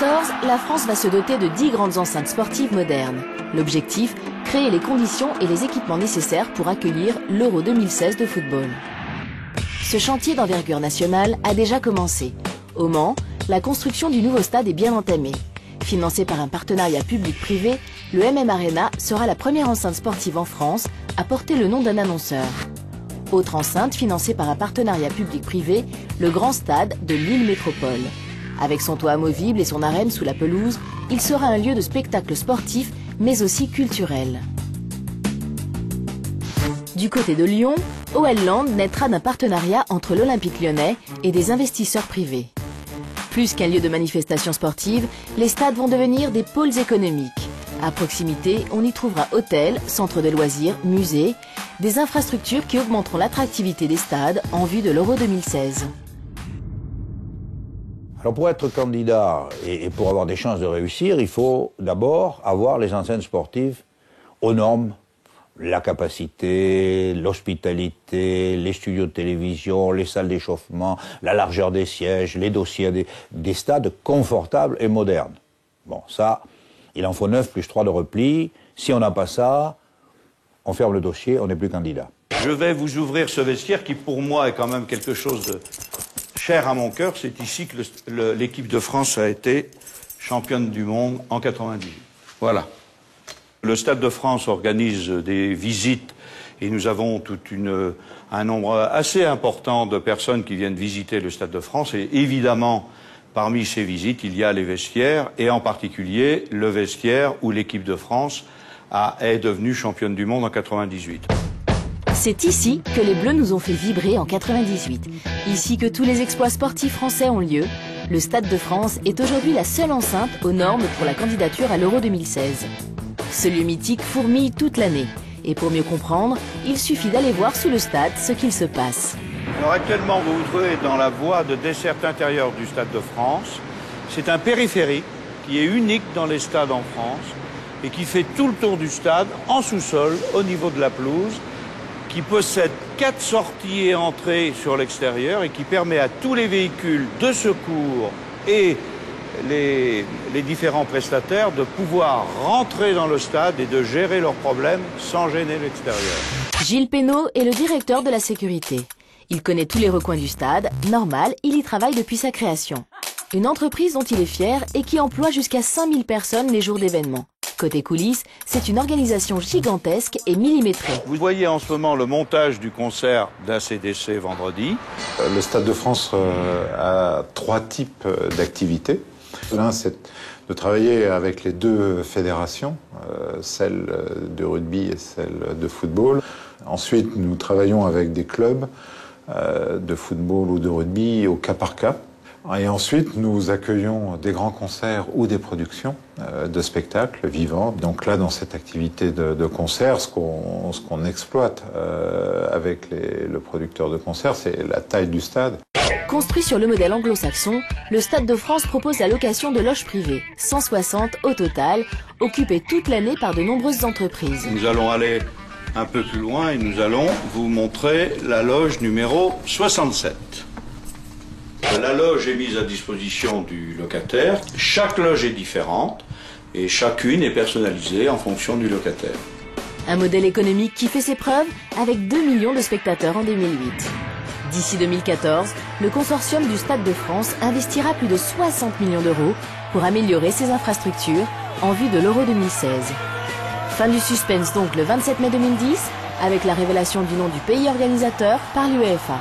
2014, la France va se doter de 10 grandes enceintes sportives modernes. L'objectif, créer les conditions et les équipements nécessaires pour accueillir l'Euro 2016 de football. Ce chantier d'envergure nationale a déjà commencé. Au Mans, la construction du nouveau stade est bien entamée. Financé par un partenariat public-privé, le MM Arena sera la première enceinte sportive en France à porter le nom d'un annonceur. Autre enceinte financée par un partenariat public-privé, le Grand Stade de Lille Métropole. Avec son toit amovible et son arène sous la pelouse, il sera un lieu de spectacle sportif, mais aussi culturel. Du côté de Lyon, OL Land naîtra d'un partenariat entre l'Olympique lyonnais et des investisseurs privés. Plus qu'un lieu de manifestation sportive, les stades vont devenir des pôles économiques. À proximité, on y trouvera hôtels, centres de loisirs, musées, des infrastructures qui augmenteront l'attractivité des stades en vue de l'Euro 2016. Alors pour être candidat et pour avoir des chances de réussir, il faut d'abord avoir les enceintes sportives aux normes. La capacité, l'hospitalité, les studios de télévision, les salles d'échauffement, la largeur des sièges, les dossiers, des stades confortables et modernes. Bon, ça, il en faut 9 plus 3 de repli. Si on n'a pas ça, on ferme le dossier, on n'est plus candidat. Je vais vous ouvrir ce vestiaire qui, pour moi, est quand même quelque chose de cher à mon cœur. C'est ici que l'équipe de France a été championne du monde en 98. Voilà. Le Stade de France organise des visites et nous avons un nombre assez important de personnes qui viennent visiter le Stade de France. Et évidemment, parmi ces visites, il y a les vestiaires et en particulier le vestiaire où l'équipe de France est devenue championne du monde en 98. C'est ici que les Bleus nous ont fait vibrer en 98. Ici que tous les exploits sportifs français ont lieu. Le Stade de France est aujourd'hui la seule enceinte aux normes pour la candidature à l'Euro 2016. Ce lieu mythique fourmille toute l'année. Et pour mieux comprendre, il suffit d'aller voir sous le stade ce qu'il se passe. Alors actuellement, vous vous trouvez dans la voie de desserte intérieure du Stade de France. C'est un périphérique qui est unique dans les stades en France et qui fait tout le tour du stade en sous-sol, au niveau de la pelouse, qui possède 4 sorties et entrées sur l'extérieur et qui permet à tous les véhicules de secours et les différents prestataires de pouvoir rentrer dans le stade et de gérer leurs problèmes sans gêner l'extérieur. Gilles Pénaud est le directeur de la sécurité. Il connaît tous les recoins du stade. Normal, il y travaille depuis sa création. Une entreprise dont il est fier et qui emploie jusqu'à 5000 personnes les jours d'événements. Côté coulisses, c'est une organisation gigantesque et millimétrée. Vous voyez en ce moment le montage du concert d'ACDC vendredi. Le Stade de France a 3 types d'activités. L'un, c'est de travailler avec les 2 fédérations, celle de rugby et celle de football. Ensuite, nous travaillons avec des clubs de football ou de rugby au cas par cas. Et ensuite, nous accueillons des grands concerts ou des productions de spectacles vivants. Donc là, dans cette activité de concert, ce qu'on exploite avec le producteur de concert, c'est la taille du stade. Construit sur le modèle anglo-saxon, le Stade de France propose la location de loges privées, 160 au total, occupées toute l'année par de nombreuses entreprises. Nous allons aller un peu plus loin et nous allons vous montrer la loge numéro 67. La loge est mise à disposition du locataire. Chaque loge est différente et chacune est personnalisée en fonction du locataire. Un modèle économique qui fait ses preuves avec 2 millions de spectateurs en 2008. D'ici 2014, le consortium du Stade de France investira plus de 60 millions d'euros pour améliorer ses infrastructures en vue de l'Euro 2016. Fin du suspense donc le 27 mai 2010 avec la révélation du nom du pays organisateur par l'UEFA.